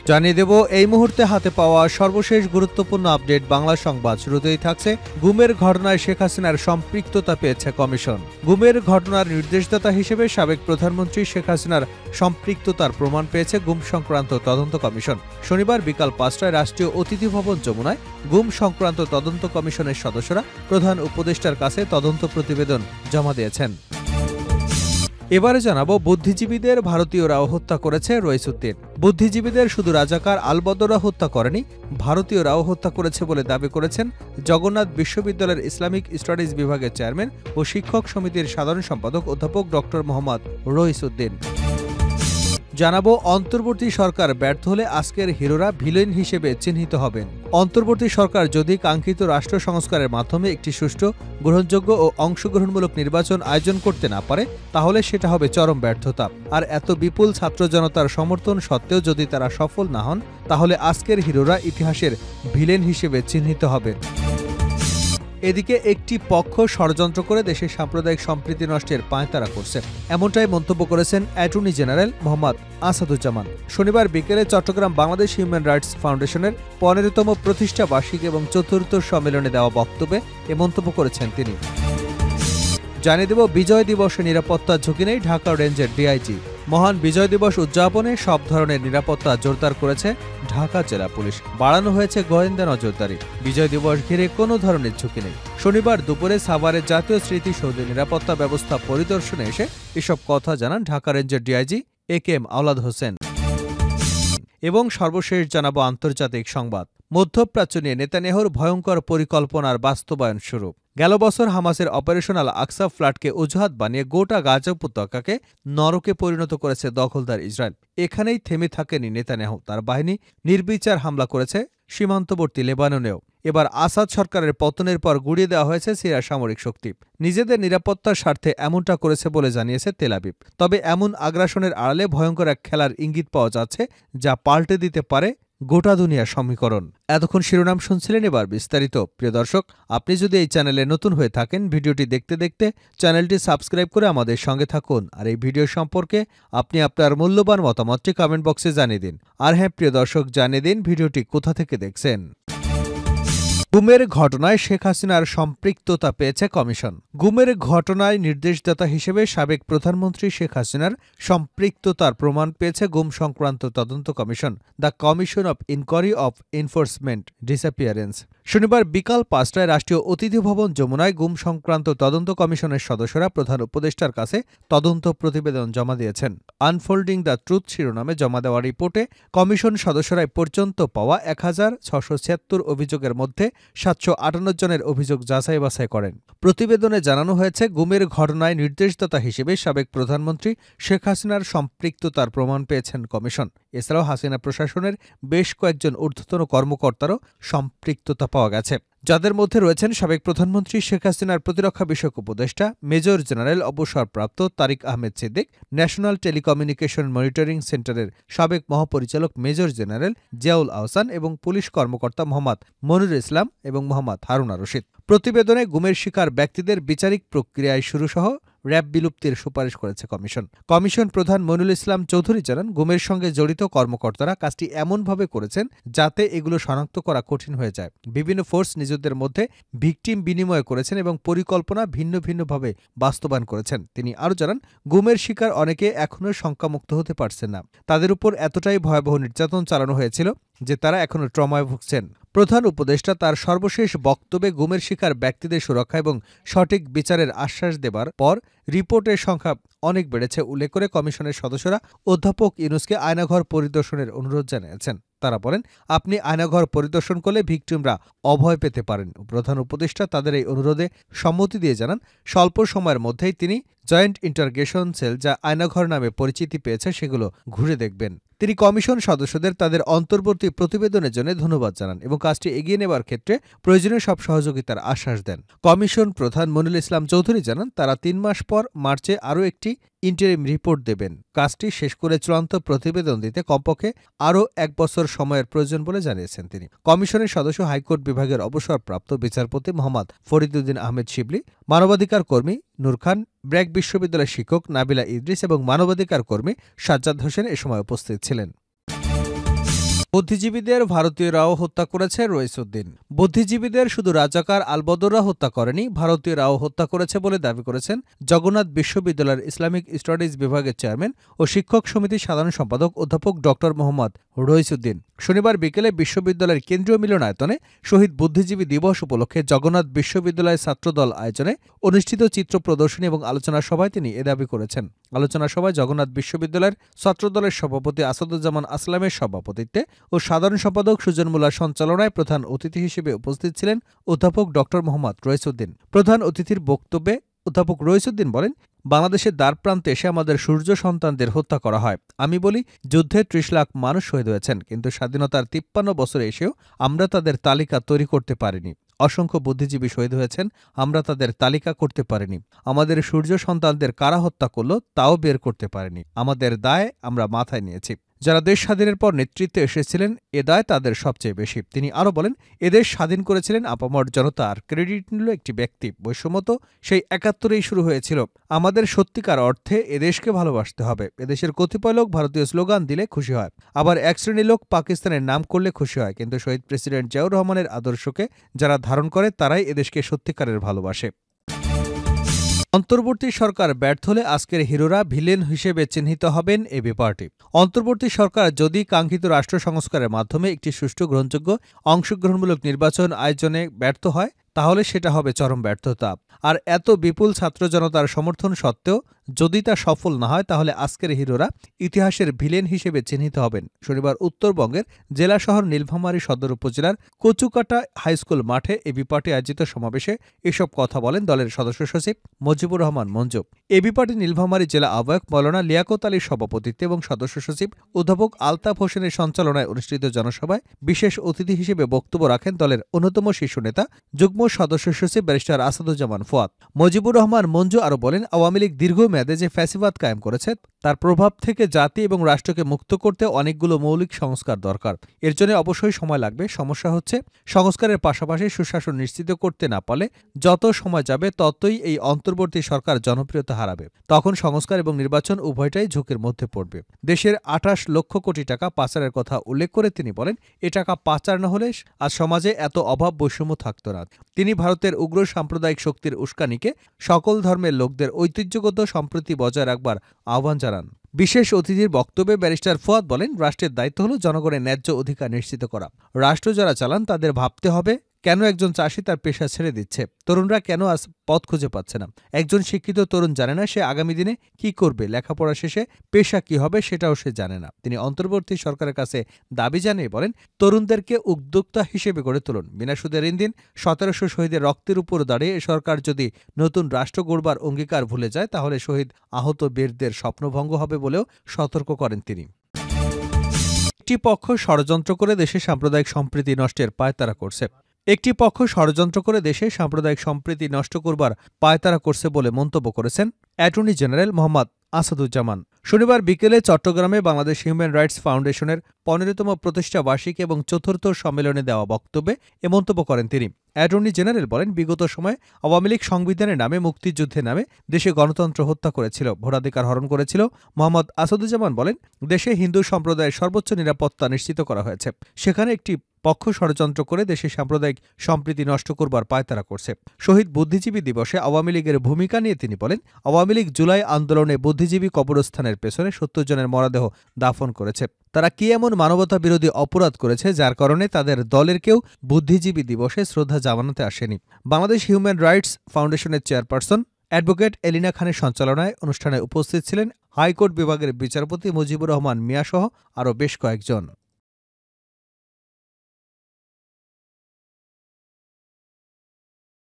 জানিয়ে দেব এই মুহূর্তে হাতে পাওয়া সর্বশেষ গুরুত্বপূর্ণ আপডেট বাংলা সংবাদ। শুরুতেই থাকছে গুমের ঘটনায় শেখ হাসিনার সম্পৃক্ততা পেয়েছে কমিশন। গুমের ঘটনার নির্দেশদাতা হিসেবে সাবেক প্রধানমন্ত্রী শেখ হাসিনার সম্পৃক্ততার প্রমাণ পেয়েছে গুম সংক্রান্ত তদন্ত কমিশন। শনিবার বিকাল ৫টায় রাষ্ট্রীয় অতিথি ভবন যমুনায় গুম সংক্রান্ত তদন্ত কমিশনের সদস্যরা প্রধান উপদেষ্টার কাছে তদন্ত প্রতিবেদন জমা দিয়েছেন। এবারে জানাবো বুদ্ধিজীবীদের ভারতীয়রাও হত্যা করেছে রইসুদ্দিন। বুদ্ধিজীবীদের শুধু রাজাকার আলবদররা হত্যা করেনি, ভারতীয়রাও হত্যা করেছে বলে দাবি করেছেন জগন্নাথ বিশ্ববিদ্যালয়ের ইসলামিক স্টাডিজ বিভাগের চেয়ারম্যান ও শিক্ষক সমিতির সাধারণ সম্পাদক অধ্যাপক ড মোহাম্মদ রইসুদ্দিন। জানাবো অন্তর্বর্তী সরকার ব্যর্থ হলে আজকের হিরোরা ভিলেন হিসেবে চিহ্নিত হবেন। অন্তর্বর্তী সরকার যদি কাঙ্ক্ষিত রাষ্ট্র সংস্কারের মাধ্যমে একটি সুষ্ঠু, গ্রহণযোগ্য ও অংশগ্রহণমূলক নির্বাচন আয়োজন করতে না পারে তাহলে সেটা হবে চরম ব্যর্থতা। আর এত বিপুল ছাত্র জনতার সমর্থন সত্ত্বেও যদি তারা সফল না হন তাহলে আজকের হিরোরা ইতিহাসের ভিলেন হিসেবে চিহ্নিত হবেন। এদিকে একটি পক্ষ ষড়যন্ত্র করে দেশের সাম্প্রদায়িক সম্প্রীতি নষ্টের পাঁয়তারা করছে, এমনটাই মন্তব্য করেছেন অ্যাটর্নি জেনারেল মোহাম্মদ আসাদুজ্জামান। শনিবার বিকেলে চট্টগ্রাম বাংলাদেশ হিউম্যান রাইটস ফাউন্ডেশনের ১৫তম প্রতিষ্ঠা বার্ষিকী এবং চতুর্থ সম্মেলনে দেওয়া বক্তব্যে এ মন্তব্য করেছেন তিনি। জানিয়ে দেব বিজয় দিবসে নিরাপত্তার ঝুঁকি নেই ঢাকা রেঞ্জের ডিআইজি। মহান বিজয় দিবস উদযাপনে সব ধরনের নিরাপত্তা জোরদার করেছে ঢাকা জেলা পুলিশ। বাড়ানো হয়েছে গোয়েন্দা নজরদারি। বিজয় দিবস ঘিরে কোনো ধরনের ঝুঁকি নেই। শনিবার দুপুরে সাভারের জাতীয় স্মৃতিসৌধে নিরাপত্তা ব্যবস্থা পরিদর্শনে এসে এসব কথা জানান ঢাকা রেঞ্জের ডিআইজি একেএম আওলাদ হোসেন। এবং সর্বশেষ জানাবো আন্তর্জাতিক সংবাদ। মধ্যপ্রাচ্য নিয়ে নেতানিয়াহুর ভয়ঙ্কর পরিকল্পনার বাস্তবায়ন শুরু। গেল বছর হামাসের অপারেশনাল আকসা ফ্লাডকে অজুহাত বানিয়ে গোটা গাজা উপত্যকাকে নরকে পরিণত করেছে দখলদার ইসরায়েল। এখানেই থেমে থাকেনি নেতানিয়াহু, তার বাহিনী নির্বিচার হামলা করেছে সীমান্তবর্তী লেবাননেও। এবার আসাদ সরকারের পতনের পর গুড়িয়ে দেওয়া হয়েছে সিরিয়ার সামরিক শক্তি। নিজেদের নিরাপত্তার স্বার্থে এমনটা করেছে বলে জানিয়েছে তেল আবিব। তবে এমন আগ্রাসনের আড়ালে ভয়ঙ্কর এক খেলার ইঙ্গিত পাওয়া যাচ্ছে যা পাল্টে দিতে পারে গোটা দুনিয়ার সমীকরণ। এতক্ষণ শিরোনাম শুনছিলেন, এবার বিস্তারিত। প্রিয় দর্শক, আপনি যদি এই চ্যানেলে নতুন হয়ে থাকেন, ভিডিওটি দেখতে দেখতে চ্যানেলটি সাবস্ক্রাইব করে আমাদের সঙ্গে থাকুন। আর এই ভিডিও সম্পর্কে আপনি আপনার মূল্যবান মতামতটি কমেন্ট বক্সে জানিয়ে দিন। আর হ্যাঁ প্রিয় দর্শক, জানিয়ে দিন ভিডিওটি কোথা থেকে দেখছেন। গুমের ঘটনায় শেখ হাসিনার সম্পৃক্ততা পেয়েছে কমিশন। গুমের ঘটনায় নির্দেশদাতা হিসেবে সাবেক প্রধানমন্ত্রী শেখ হাসিনার সম্পৃক্ততার প্রমাণ পেয়েছে গুম সংক্রান্ত তদন্ত commission, the commission of inquiry of enforcement disappearance. শনিবার বিকাল ৫টায় রাষ্ট্রীয় অতিথি ভবন যমুনায় গুম সংক্রান্ত তদন্ত কমিশনের সদস্যরা প্রধান উপদেষ্টার কাছে তদন্ত প্রতিবেদন জমা দিয়েছেন। আনফোল্ডিং দ্য ট্রুথ শিরোনামে জমা দেওয়া রিপোর্টে কমিশন সদস্যরা পর্যন্ত পাওয়া ১৬৭৬ অভিযোগের মধ্যে ৭৫৮ জনের অভিযোগ যাচাই বাছাই করেন। প্রতিবেদনে জানানো হয়েছে গুমের ঘটনায় নির্দেশদাতা হিসেবে সাবেক প্রধানমন্ত্রী শেখ হাসিনার সম্পৃক্ততার প্রমাণ পেয়েছেন কমিশন। এছাড়াও হাসিনা প্রশাসনের বেশ কয়েকজন ঊর্ধ্বতন কর্মকর্তারও সম্পৃক্ততা পাওয়া গেছে, যাদের মধ্যে রয়েছেন সাবেক প্রধানমন্ত্রী শেখ হাসিনার প্রতিরক্ষা বিষয়ক উপদেষ্টা মেজর জেনারেল অবসরপ্রাপ্ত Tariq Ahmed Siddique, national telecommunication monitoring সেন্টারের সাবেক মহাপরিচালক মেজর জেনারেল জিয়াউল আহসান এবং পুলিশ কর্মকর্তা মোহাম্মদ মনিরুল ইসলাম এবং মোহাম্মদ হারুনা রশিদ। প্রতিবেদনে গুমের শিকার ব্যক্তিদের বিচারিক প্রক্রিয়ায় শুরুসহ র্যাব বিলুপ্তির সুপারিশ করেছে কমিশন। কমিশন প্রধান মনিরুল ইসলাম চৌধুরী জানান, গুমের সঙ্গে জড়িত কর্মকর্তারা কাজটি এমনভাবে করেছেন যাতে এগুলো শনাক্ত করা কঠিন হয়ে যায়। বিভিন্ন ফোর্স নিজেদের মধ্যে ভিকটিম বিনিময় করেছেন এবং পরিকল্পনা ভিন্ন ভিন্নভাবে বাস্তবায়ন করেছেন। তিনি আরও জানান, গুমের শিকার অনেকে এখনও শঙ্কামুক্ত হতে পারছেন না। তাদের উপর এতটাই ভয়াবহ নির্যাতন চালানো হয়েছিল যে তারা এখনও ট্রমায় ভুগছেন। প্রধান উপদেষ্টা তার সর্বশেষ বক্তব্যে গুমের শিকার ব্যক্তিদের সুরক্ষা এবং সঠিক বিচারের আশ্বাস দেবার পর রিপোর্টের সংখ্যা অনেক বেড়েছে উল্লেখ করে কমিশনের সদস্যরা অধ্যাপক ইউনুসকে আয়নাঘর পরিদর্শনের অনুরোধ জানিয়েছেন। তারা বলেন, আপনি আয়নাঘর পরিদর্শন করলে ভিকটিমরা অভয় পেতে পারেন। প্রধান উপদেষ্টা তাদের এই অনুরোধে সম্মতি দিয়ে জানান, স্বল্প সময়ের মধ্যেই তিনি জয়েন্ট ইন্টারগেশন সেল, যা আয়নাঘর নামে পরিচিতি পেয়েছে, সেগুলো ঘুরে দেখবেন। তিনি কমিশন সদস্যদের তাদের অন্তর্বর্তী প্রতিবেদনের জন্য ধন্যবাদ জানান এবং কাজটি এগিয়ে নেবার ক্ষেত্রে প্রয়োজনীয় সব সহযোগিতার আশ্বাস দেন। কমিশন প্রধান মনিরুল ইসলাম চৌধুরী জানান, তারা ৩ মাস পর মার্চে আরও একটি ইন্টারিম রিপোর্ট দেবেন। কাজটি শেষ করে চূড়ান্ত প্রতিবেদন দিতে কমপক্ষে আরও ১ বছর সময়ের প্রয়োজন বলে জানিয়েছেন তিনি। কমিশনের সদস্য হাইকোর্ট বিভাগের অবসরপ্রাপ্ত বিচারপতি মোহাম্মদ ফরিদউদ্দিন আহমেদ শিবলি, মানবাধিকার কর্মী নূর খান, ব্র্যাক বিশ্ববিদ্যালয়ের শিক্ষক নাবিলা ইদ্রিস এবং মানবাধিকার কর্মী সাজ্জাদ হোসেন এ সময় উপস্থিত ছিলেন। বুদ্ধিজীবীদের ভারতীয়রাও হত্যা করেছে রইসুদ্দিন। বুদ্ধিজীবীদের শুধু রাজাকার আলবদররা হত্যা করেনি, ভারতীয়রাও হত্যা করেছে বলে দাবি করেছেন জগন্নাথ বিশ্ববিদ্যালয়ের ইসলামিক স্টাডিজ বিভাগের চেয়ারম্যান ও শিক্ষক সমিতির সাধারণ সম্পাদক অধ্যাপক ড মোহাম্মদ রইসুদ্দিন। শনিবার বিকেলে বিশ্ববিদ্যালয়ের কেন্দ্রীয় মিলনায়তনে শহীদ বুদ্ধিজীবী দিবস উপলক্ষে জগন্নাথ বিশ্ববিদ্যালয় ছাত্রদল আয়োজনে অনুষ্ঠিত চিত্র প্রদর্শনী এবং আলোচনা সভায় তিনি এ দাবি করেছেন। আলোচনা সভায় জগন্নাথ বিশ্ববিদ্যালয়ের ছাত্রদলের সভাপতি আসাদুজ্জামান আসলামের সভাপতিত্বে ও সাধারণ সম্পাদক সুজন মুল্লার সঞ্চালনায় প্রধান অতিথি হিসেবে উপস্থিত ছিলেন অধ্যাপক ড মোহাম্মদ রইসুদ্দিন। প্রধান অতিথির বক্তব্যে অধ্যাপক রইসুদ্দিন বলেন, বাংলাদেশের দ্বারপ্রান্তে এসে আমাদের সূর্য সন্তানদের হত্যা করা হয়। আমি বলি, যুদ্ধে ৩০ লাখ মানুষ শহীদ হয়েছেন, কিন্তু স্বাধীনতার ৫৩ বছরে এসেও আমরা তাদের তালিকা তৈরি করতে পারিনি। অসংখ্য বুদ্ধিজীবী শহীদ হয়েছেন, আমরা তাদের তালিকা করতে পারিনি। আমাদের সূর্য সন্তানদের কারা হত্যা করল তাও বের করতে পারিনি। আমাদের দায় আমরা মাথায় নিয়েছি। যারা দেশ স্বাধীনের পর নেতৃত্বে এসেছিলেন, এ দায় তাদের সবচেয়ে বেশি। তিনি আরও বলেন, এদেশ স্বাধীন করেছিলেন আপামর জনতা, আর ক্রেডিট নিল একটি ব্যক্তি। বৈষম্য তো সেই ৭১-এই শুরু হয়েছিল। আমাদের সত্যিকার অর্থে এদেশকে ভালোবাসতে হবে। এদেশের কতিপয় লোক ভারতীয় স্লোগান দিলে খুশি হয়, আবার এক শ্রেণীর লোক পাকিস্তানের নাম করলে খুশি হয়, কিন্তু শহীদ প্রেসিডেন্ট জিয়াউর রহমানের আদর্শকে যারা ধারণ করে তারাই এদেশকে সত্যিকারের ভালোবাসে। অন্তর্বর্তী সরকার ব্যর্থ হলে আজকের হিরোরা ভিলেন হিসেবে চিহ্নিত হবেন এবি পার্টি। অন্তর্বর্তী সরকার যদি কাঙ্ক্ষিত রাষ্ট্র সংস্কারের মাধ্যমে একটি সুষ্ঠু, গ্রহণযোগ্য, অংশগ্রহণমূলক নির্বাচন আয়োজনে ব্যর্থ হয়, তাহলে সেটা হবে চরম ব্যর্থতা। আর এত বিপুল ছাত্র জনতার সমর্থন সত্ত্বেও যদি তা সফল না হয়, তাহলে আজকের হিরোরা ইতিহাসের ভিলেন হিসেবে চিহ্নিত হবেন। শনিবার উত্তরবঙ্গের জেলা শহর নীলফামারী সদর উপজেলার কচুকাটা হাইস্কুল মাঠে এবি পার্টি আয়োজিত সমাবেশে এসব কথা বলেন দলের সদস্য সচিব মুজিবুর রহমান মঞ্জু। এবি পার্টি নীলফামারী জেলা আহ্বায়ক মৌলানা লিয়াকত আলীর সভাপতিত্বে এবং সদস্য সচিব অধ্যাপক আলতাফ হোসেনের সঞ্চালনায় অনুষ্ঠিত জনসভায় বিশেষ অতিথি হিসেবে বক্তব্য রাখেন দলের অন্যতম শীর্ষ নেতা যুগ্ম সদস্য সচিব ব্যারিস্টার আসাদুজ্জামান ফুয়াদ। মুজিবুর রহমান মঞ্জু আরও বলেন, আওয়ামী লীগ দীর্ঘমেয়াদে যে ফ্যাসিবাদ কায়েম করেছে, তার প্রভাব থেকে জাতি এবং রাষ্ট্রকে মুক্ত করতে অনেকগুলো মৌলিক সংস্কার দরকার। এর জন্য অবশ্যই সময় লাগবে। সমস্যা হচ্ছে, সংস্কারের পাশাপাশি সুশাসন নিশ্চিত করতে না পারলে যত সময় যাবে ততই এই অন্তর্বর্তী সরকার জনপ্রিয়তা হারাবে। তখন সংস্কার এবং নির্বাচন উভয়টাই ঝুঁকির মধ্যে পড়বে। দেশের ২৮ লক্ষ কোটি টাকা পাচারের কথা উল্লেখ করে তিনি বলেন, এ টাকা পাচার না হলে আজ সমাজে এত অভাব বৈষম্য থাকত না। তিনি ভারতের উগ্র সাম্প্রদায়িক শক্তির উস্কানিকে সকল ধর্মের লোকদের ঐতিহ্যগত সম্প্রীতি বজায় রাখবার আহ্বান জানান। বিশেষ অতিথির বক্তব্যে ব্যারিস্টার ফুয়াদ বলেন, রাষ্ট্রের দায়িত্ব হল জনগণের ন্যায্য অধিকার নিশ্চিত করা। রাষ্ট্র যারা চালান তাদের ভাবতে হবে, কেন একজন চাষি তার পেশা ছেড়ে দিচ্ছে? তরুণরা কেন আজ পথ খুঁজে পাচ্ছে না? একজন শিক্ষিত তরুণ জানে না সে আগামী দিনে কি করবে, লেখাপড়া শেষে পেশা কি হবে সেটাও সে জানে না। তিনি অন্তর্বর্তী সরকারের কাছে দাবি জানিয়ে বলেন, তরুণদেরকে উদ্যোক্তা হিসেবে গড়ে তুলুন। বিনা সুদে ঋণ দিন। ১৭০০ শহীদের রক্তের উপর দাঁড়িয়ে সরকার যদি নতুন রাষ্ট্র গড়বার অঙ্গীকার ভুলে যায়, তাহলে শহীদ আহত বীরদের স্বপ্নভঙ্গ হবে বলেও সতর্ক করেন তিনি। একটি পক্ষ ষড়যন্ত্র করে দেশে সাম্প্রদায়িক সম্প্রীতি নষ্টের পায়তারা করছে। একটি পক্ষ ষড়যন্ত্র করে দেশে সাম্প্রদায়িক সম্প্রীতি নষ্ট করবার পায়তারা করছে বলে মন্তব্য করেছেন অ্যাটর্নি জেনারেল মোহাম্মদ আসাদুজ্জামান। শনিবার বিকেলে চট্টগ্রামে বাংলাদেশ হিউম্যান রাইটস ফাউন্ডেশনের ১৫তম প্রতিষ্ঠা বার্ষিকী এবং চতুর্থ সম্মেলনে দেওয়া বক্তব্যে এ মন্তব্য করেন তিনি। অ্যাটর্নি জেনারেল বলেন, বিগত সময়ে আওয়ামী লীগ সংবিধানের নামে, মুক্তিযুদ্ধের নামে দেশে গণতন্ত্র হত্যা করেছিল, ভোটাধিকার হরণ করেছিল। মোহাম্মদ আসাদুজ্জামান বলেন, দেশে হিন্দু সম্প্রদায়ের সর্বোচ্চ নিরাপত্তা নিশ্চিত করা হয়েছে। সেখানে একটি পক্ষ ষড়যন্ত্র করে দেশে সাম্প্রদায়িক সম্প্রীতি নষ্ট করবার পায়তারা করছে। শহীদ বুদ্ধিজীবী দিবসে আওয়ামী লীগের ভূমিকা নিয়ে তিনি বলেন, আওয়ামী লীগ জুলাই আন্দোলনে বুদ্ধিজীবী কবরস্থানের পেছনে ৭০ জনের মরদেহ দাফন করেছে। তারা কি এমন মানবতা বিরোধী অপরাধ করেছে যার কারণে তাদের দলের কেউ বুদ্ধিজীবী দিবসে শ্রদ্ধা জানাতে আসেনি? বাংলাদেশ হিউম্যান রাইটস ফাউন্ডেশনের চেয়ারপারসন অ্যাডভোকেট এলিনা খানের সঞ্চালনায় অনুষ্ঠানে উপস্থিত ছিলেন হাইকোর্ট বিভাগের বিচারপতি মুজিবুর রহমান মিয়াসহ আরও বেশ কয়েকজন।